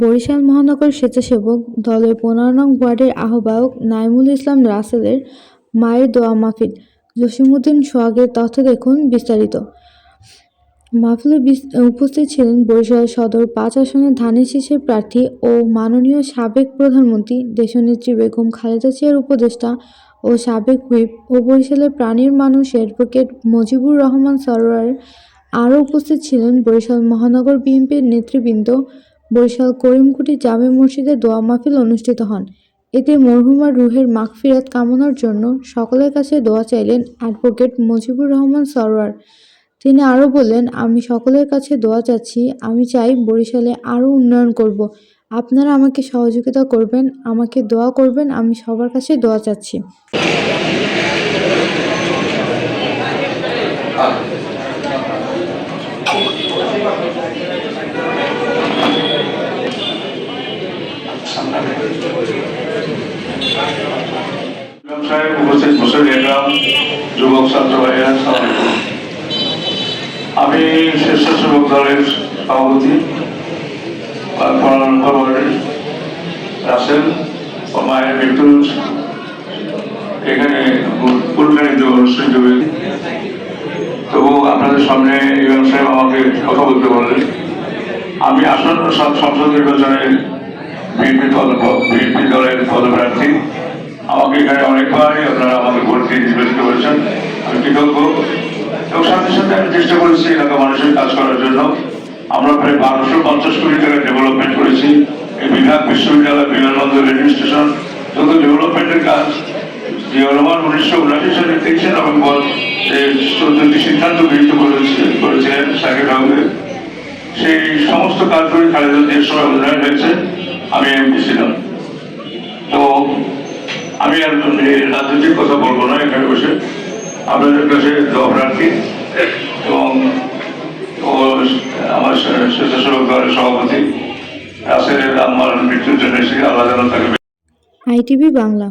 বরিশাল মহানগর স্বেচ্ছাসেবক দলের ১৫ নং ওয়ার্ডের আহ্বায়ক নাইমুল ইসলাম রাসেলের মায়ের দোয়া মাহফিল। জসিমউদ্দিন সোহাগের তথ্য দেখুন বিস্তারিত। মাহফিলে উপস্থিত ছিলেন বরিশাল সদর ৫ আসনের ধানের শীষের প্রার্থী ও মাননীয় সাবেক প্রধানমন্ত্রী দেশনেত্রী বেগম খালেদা জিয়ার উপদেষ্টা ও সাবেক হুইপ ও বরিশালের প্রাণীর মানুষ অ্যাডভোকেট মজিবুর রহমান সরোয়ার। আরও উপস্থিত ছিলেন বরিশাল মহানগর বিএনপির নেতৃবৃন্দ। বরিশাল করিমকুটি জামে মসজিদে দোয়া মাহফিল অনুষ্ঠিত হন। এতে মরহুমার রুহের মাগফিরাত কামনার জন্য সকলের কাছে দোয়া চাইলেন অ্যাডভোকেট মজিবুর রহমান সরোয়ার। তিনি আরও বললেন, আমি সকলের কাছে দোয়া চাচ্ছি, আমি চাই বরিশালে আরও উন্নয়ন করব। আপনারা আমাকে সহযোগিতা করবেন, আমাকে দোয়া করবেন, আমি সবার কাছে দোয়া চাচ্ছি। যুবক ছাত্র ভাইয়েরা, আমি স্বেচ্ছাসেবক দলের সভাপতি রাসেল ও মায়ের মৃত্যুর এখানে কুলকানিত অনুষ্ঠান জুড়ে। তবু আপনাদের সামনে ইমাম সাহেব আমাকে কথা বলতে বললেন। আমি আসন্ন সংসদ নির্বাচনে বিএনপি দলের পদপ্রার্থী। আমাকে এখানে অনেকবারই আপনারা আমাকে ভোট দিয়ে নির্বাচিত করেছেন, আমি কৃতজ্ঞ। এবং সাথে সাথে আমি চেষ্টা করেছি এলাকা মানুষের কাজ করার জন্য। আমরা প্রায় 1250 কোটি টাকা ডেভেলপমেন্ট করেছি। এই বিভাগ, বিশ্ববিদ্যালয়, বিমানবন্দর, রেডিও স্টেশন, যত ডেভেলপমেন্টের কাজ জিয়া রহমান 1979 সালে 23 নভেম্বর 14টি সিদ্ধান্ত গৃহীত করেছিলেন সাকিব আহমেদ। সেই সমস্ত কাজগুলি খালেদা জিয়ার সময় উন্নয়ন হয়েছে। আমি এমপি ছিলাম। তো আমি আর রাজনৈতিক কথা বলবো না এখানে বসে। আপনাদের কাছে দোয়া প্রার্থী এবং আমার স্বেচ্ছাসেবক দলের সভাপতি রাসেলের আম্মার মৃত্যুর জন্য এসে আল্লাহ যেন তাকে। ITV বাংলা।